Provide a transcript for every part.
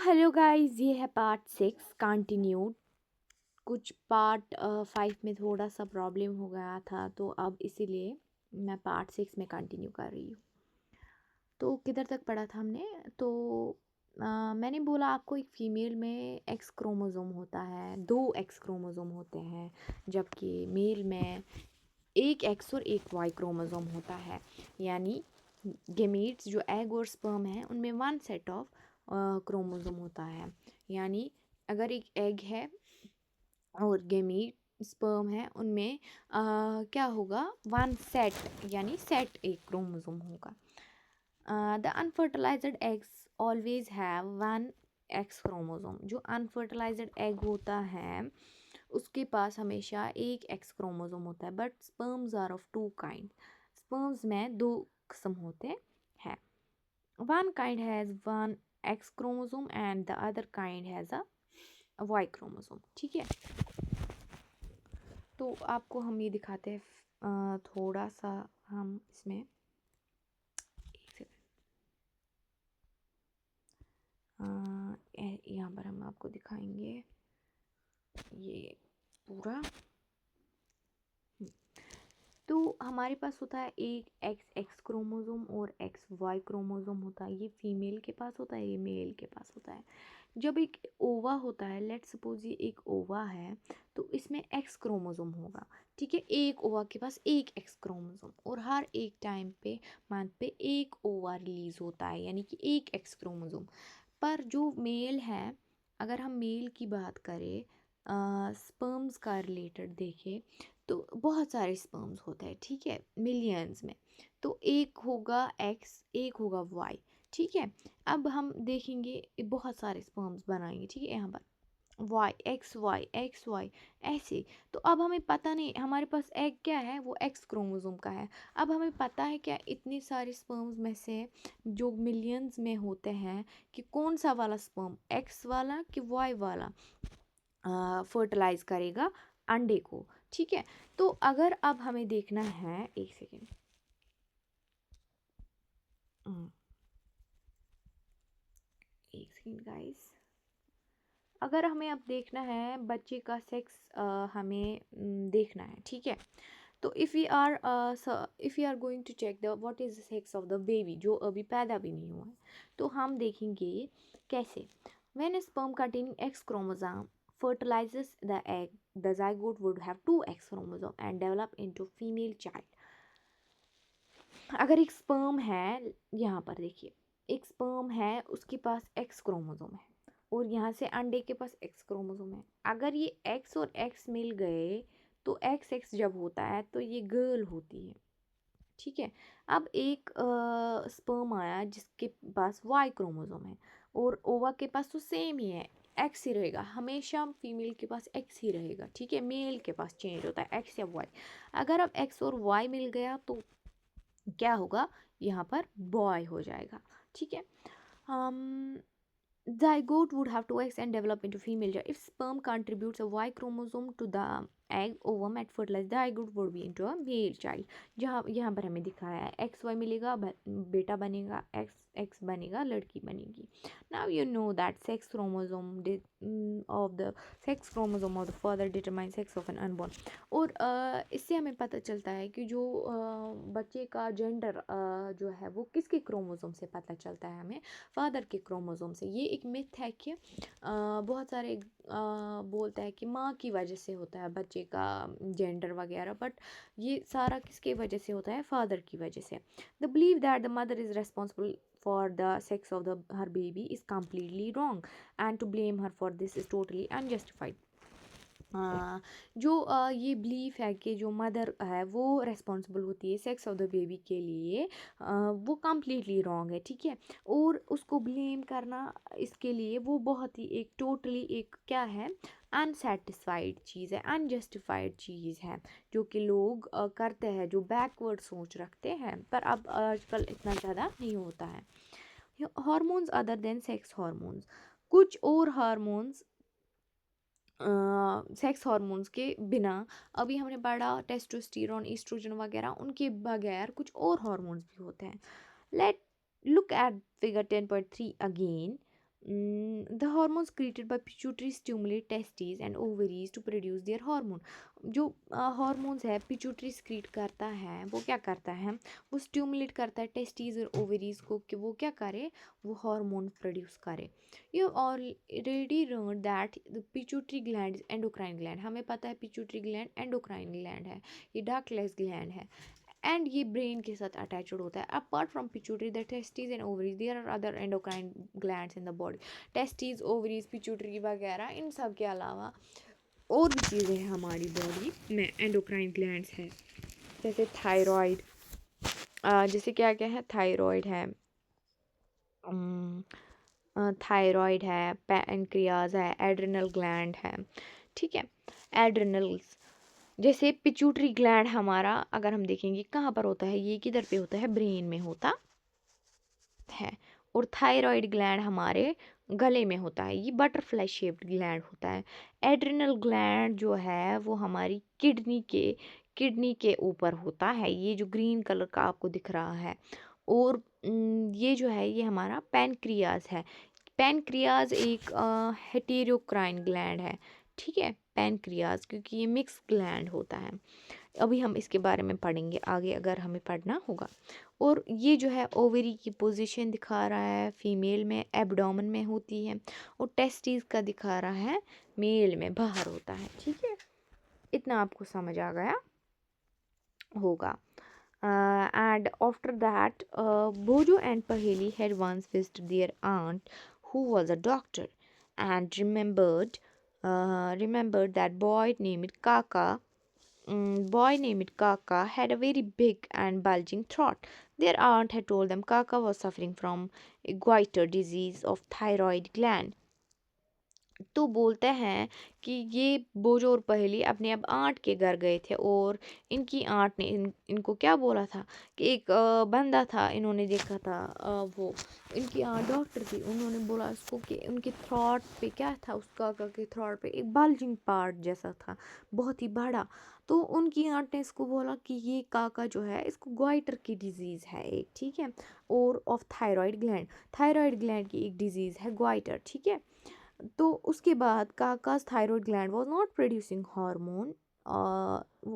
Hello guys, ये है part 6 continued. कुछ पार्ट 5 में थोड़ा सा प्रॉब्लम हो गया था, तो अब इसीलिए मैं पार्ट 6 में कंटिन्यू कर रही हूँ। तो किधर तक पढ़ा था हमने? तो मैंने बोला आपको एक फीमेल में एक्स क्रोमोसोम होता है, 2 एक्स क्रोमोसोम होते हैं, जबकि मेल में एक एक्स और एक वाई क्रोमोसोम होता है। यानी गेमीट्स जो एग और स्पर्म है उनमें वन सेट ऑफ क्रोमोसोम होता है। यानी अगर एक एग है और गेमीट स्पर्म है, उनमें क्या होगा, वन सेट यानी सेट एक क्रोमोसोम होगा। The unfertilised eggs always have one X chromosome. जो अनफर्टिलाइज्ड एग होता है उसके पास हमेशा एक एक्स क्रोमोसोम होता है। But sperms are of two kind. Sperms में दो किस्म होते हैं। One kind has one X chromosome and the other kind has a Y chromosome. ठीक है, तो आपको हम ये दिखाते हैं। थोड़ा सा हम इसमें एक सेकंड, यहाँ पर हम आपको दिखाएंगे ये पूरा। तो हमारे पास होता है एक एक्स एक्स क्रोमोसोम और एक्स वाई क्रोमोसोम होता है। ये फीमेल के पास होता है, ये मेल के पास होता है। जब एक ओवा होता है, लेट सपोज ये एक ओवा है, तो इसमें एक्स क्रोमोसोम होगा। ठीक है, एक ओवा के पास एक एक्स क्रोमोसोम, और हर एक टाइम पे मंथ पे एक ओवा रिलीज होता है, यानी कि एक एक्स क्रोमोसोम। पर जो मेल है, अगर हम मेल की बात करें, स्पर्म्स का रिलेटेड देखें, तो बहुत सारे स्पर्म्स होते हैं। ठीक है, मिलियंस में। तो एक होगा एक्स, एक होगा वाई। ठीक है, अब हम देखेंगे बहुत सारे स्पर्म्स बनाएंगे। ठीक है, यहाँ पर वाई एक्स वाई ऐसे। तो अब हमें पता नहीं, हमारे पास एग क्या है, वो एक्स क्रोमोसोम का है। अब हमें पता है क्या इतने सारे स्पर्म्स में से जो मिलियंस में होते हैं, कि कौन सा वाला स्पर्म, एक्स वाला कि वाई वाला फर्टिलाइज करेगा अंडे को। ठीक है, तो अगर अब हमें देखना है, एक सेकेंड, एक सेकेंड गाइस। अगर हमें अब देखना है बच्चे का सेक्स, हमें देखना है। ठीक है, तो if you are going to check the what is the sex of the baby, जो अभी पैदा भी नहीं हुआ है, तो हम देखेंगे कैसे। When a sperm containing X chromosome fertilizes the egg, the zygote would have two X chromosome and develop into female child. अगर एक स्पर्म है, यहाँ पर देखिए, एक स्पर्म है, उसके पास एक्स क्रोमोसोम है, और यहाँ से अंडे के पास एक्स क्रोमोसोम है। अगर ये एक्स और एक्स मिल गए, तो एक्स एक्स जब होता है तो ये गर्ल होती है। ठीक है, अब एक स्पर्म आया जिसके पास वाई क्रोमोसोम है, और ओवा के पास तो सेम ही है, एक्स ही रहेगा हमेशा। फीमेल के पास एक्स ही रहेगा। ठीक है, मेल के पास चेंज होता है एक्स या वाई। अगर अब एक्स और वाई मिल गया तो क्या होगा, यहाँ पर बॉय हो जाएगा। ठीक है, um, zygote would have two eggs and develop into female child. If sperm contributes a Y chromosome to the egg ovum at fertilized, the zygote would be into a male child. जहाँ यहाँ पर हमें दिखाया है x Y मिलेगा, बेटा बनेगा, x x बनेगा, लड़की बनेगी। Now you know that sex chromosome of the father determines sex of an unborn. और इससे हमें पता चलता है कि जो बच्चे का जेंडर जो है वो किसके क्रोमोसोम से पता चलता है हमें, फादर के क्रोमोसोम से। ये एक मिथ है कि बहुत सारे बोलता है कि माँ की वजह से होता है बच्चे का जेंडर वगैरह, बट ये सारा किसके वजह से होता है, फादर की वजह से। The believe that the mother is responsible for the sex of her baby is completely wrong, and to blame her for this is totally unjustified. जो ये बिलीफ है कि जो मदर है वो रेस्पॉन्सिबल होती है सेक्स ऑफ द बेबी के लिए, वो कम्प्लीटली रॉन्ग है। ठीक है, और उसको ब्लेम करना इसके लिए वो बहुत ही एक टोटली एक क्या है, अनसेटिस्फाइड चीज़ है, अनजस्टिफाइड चीज़ है, जो कि लोग करते हैं, जो बैकवर्ड सोच रखते हैं। पर अब आजकल इतना ज़्यादा नहीं होता है। Hormones other than sex hormones, कुछ और हार्मोन्स सेक्स हार्मोन्स के बिना, अभी हमने पढ़ा टेस्टोस्टेरोन, ईस्ट्रोजन वगैरह, उनके बगैर कुछ और हार्मोन्स भी होते हैं। Let look at figure 10.3 again. The hormones secreted by pituitary stimulate testes and ovaries to produce their hormone. जो हॉर्मोन्स है पिट्यूटरी secrete करता है वो क्या करता है, वो स्टिमुलेट करता है टेस्टीज और ओवरीज को कि वो क्या करे, वो हार्मोन प्रोड्यूस करे. You already learn that the pituitary gland is endocrine gland. हमें पता है पिट्यूटरी ग्लैंड एंडोक्राइन ग्लैंड है, ये डक्टलेस ग्लैंड है एंड ये ब्रेन के साथ अटैचड होता है. Apart from pituitary the testes and ovaries there are other endocrine glands in the body. Testes ovaries pituitary वगैरह इन सब के अलावा और भी चीज़ें हैं हमारी बॉडी में एंडोक्राइन ग्लैंड्स हैं, जैसे थायराइड, जैसे क्या क्या है, थायराइड है, थायराइड है, पैनक्रियाज है, एड्रिनल ग्लैंड है. ठीक है, एड्रिनल्स. जैसे पिट्यूटरी ग्लैंड हमारा अगर हम देखेंगे कहाँ पर होता है, ये किधर पे होता है, ब्रेन में होता है. और थायराइड ग्लैंड हमारे गले में होता है, ये बटरफ्लाई शेप्ड ग्लैंड होता है. एड्रिनल ग्लैंड जो है वो हमारी किडनी के ऊपर होता है, ये जो ग्रीन कलर का आपको दिख रहा है. और ये जो है ये हमारा पैनक्रियाज है. पैनक्रियाज एक हेटेरोक्राइन ग्लैंड है. ठीक है, पैनक्रियाज क्योंकि ये मिक्स ग्लैंड होता है. अभी हम इसके बारे में पढ़ेंगे आगे अगर हमें पढ़ना होगा. और ये जो है ओवरी की पोजीशन दिखा रहा है, फीमेल में एब्डोमेन में होती है, और टेस्टिस का दिखा रहा है मेल में बाहर होता है. ठीक है, इतना आपको समझ आ गया होगा. And after that, Bojo and Paheli had once visited their aunt, who was a doctor, and remembered that boy named Kaka had a very big and bulging throat. Their aunt had told them Kaka was suffering from a goiter disease of thyroid gland. तो बोलते हैं कि ये बोझो और पहेली अपने अब aunt के घर गए थे, और इनकी आंट ने इनको क्या बोला था कि एक बंदा था, इन्होंने देखा था, वो इनकी आंट डॉक्टर थी, उन्होंने बोला इसको कि उनके थ्रॉट पे क्या था, उस काका के थ्रॉट पे एक बल्जिंग पार्ट जैसा था, बहुत ही बड़ा. तो उनकी आंट ने इसको बोला कि ये काका जो है इसको ग्वाइटर की डिजीज़ है एक. ठीक है, और ऑफ थायराइड ग्लैंड की एक डिजीज़ है ग्वाइटर. ठीक है, तो उसके बाद काका's thyroid gland was not producing hormone,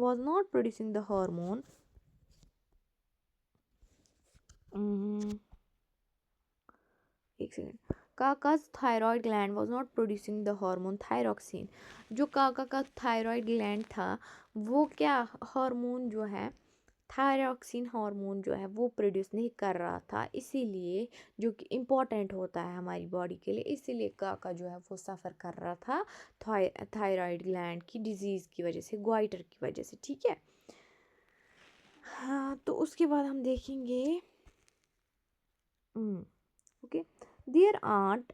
was not producing the hormone. एक second. काका's thyroid gland was not producing the hormone thyroxine. जो काका का थायराइड ग्लैंड था वो क्या हार्मोन जो है थायरॉक्सिन हार्मोन जो है वो प्रोड्यूस नहीं कर रहा था, इसीलिए जो कि इम्पॉर्टेंट होता है हमारी बॉडी के लिए, इसीलिए काका जो है वो सफ़र कर रहा था थायराइड ग्लैंड की डिजीज़ की वजह से, ग्वाइटर की वजह से. ठीक है, हाँ. तो उसके बाद हम देखेंगे okay. Their aunt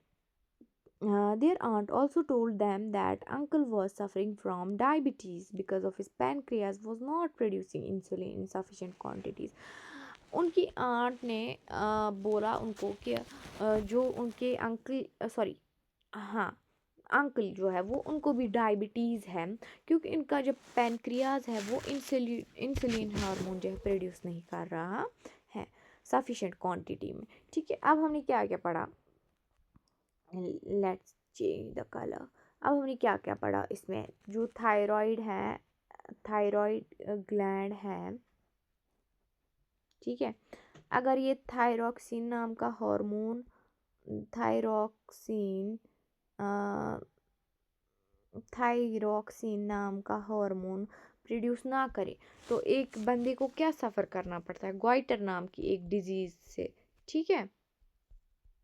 their aunt also told them that uncle was suffering from diabetes because of his pancreas was not producing insulin in sufficient quantities. उनकी आंट ने बोला उनको कि जो उनके अंकल सॉरी हाँ अंकल जो है वो उनको भी डायबिटीज़ है, क्योंकि इनका जो पैनक्रियाज है वो इंसुलिन हार्मोन जो है प्रोड्यूस नहीं कर रहा है सफिशेंट क्वांटिटी में. ठीक है, अब हमने क्या क्या पढ़ा, लेट्स चेंज द कलर. अब हमने क्या क्या पढ़ा इसमें, जो थायराइड है, थायराइड ग्लैंड है. ठीक है, अगर ये थायरॉक्सिन नाम का हार्मोन, थायरॉक्सिन थायरॉक्सिन नाम का हार्मोन प्रोड्यूस ना करे तो एक बंदे को क्या सफ़र करना पड़ता है, ग्वाइटर नाम की एक डिजीज़ से. ठीक है,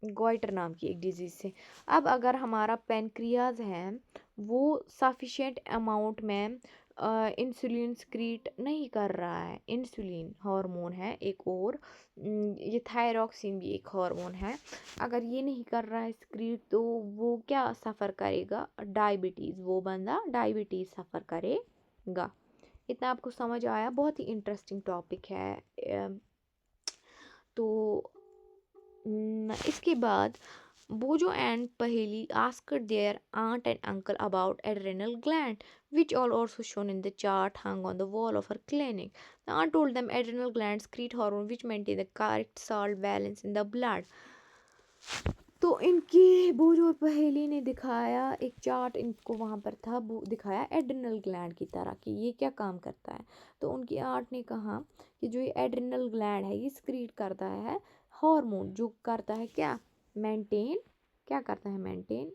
ग्वाइटर नाम की एक डिजीज़ से. अब अगर हमारा पेनक्रियाज है वो सफिशेंट अमाउंट में इंसुलिन सक्रीट नहीं कर रहा है, इंसुलिन हार्मोन है एक, और ये थायरॉक्सिन भी एक हार्मोन है, अगर ये नहीं कर रहा है सक्रीट तो वो क्या सफ़र करेगा, डायबिटीज़, वो बंदा डायबिटीज़ सफ़र करेगा. इतना आपको समझ आया, बहुत ही इंटरेस्टिंग टॉपिक है. तो इसके बाद Bojo and Paheli asked their aunt and uncle about adrenal gland, which are also shown in the chart hung on the wall of her clinic. The aunt told them adrenal glands secrete hormone which maintain the correct salt balance in the blood. तो इनकी वो जो पहेली ने दिखाया एक chart इनको वहाँ पर था, वो दिखाया एड्रिनल ग्लैंड की तरह कि ये क्या काम करता है। तो उनकी आर्ट ने कहा कि जो ये एड्रिनल ग्लैंड है ये स्क्रीट करता है हार्मोन, जो करता है क्या, मेंटेन, क्या करता है मेंटेन,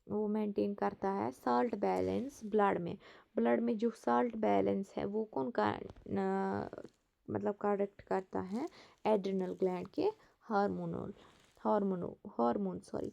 वो मेंटेन करता है साल्ट बैलेंस ब्लड में। ब्लड में जो साल्ट बैलेंस है वो कौन का मतलब करेक्ट करता है, एड्रिनल ग्लैंड के हार्मोनल हार्मोनो हार्मोन सॉरी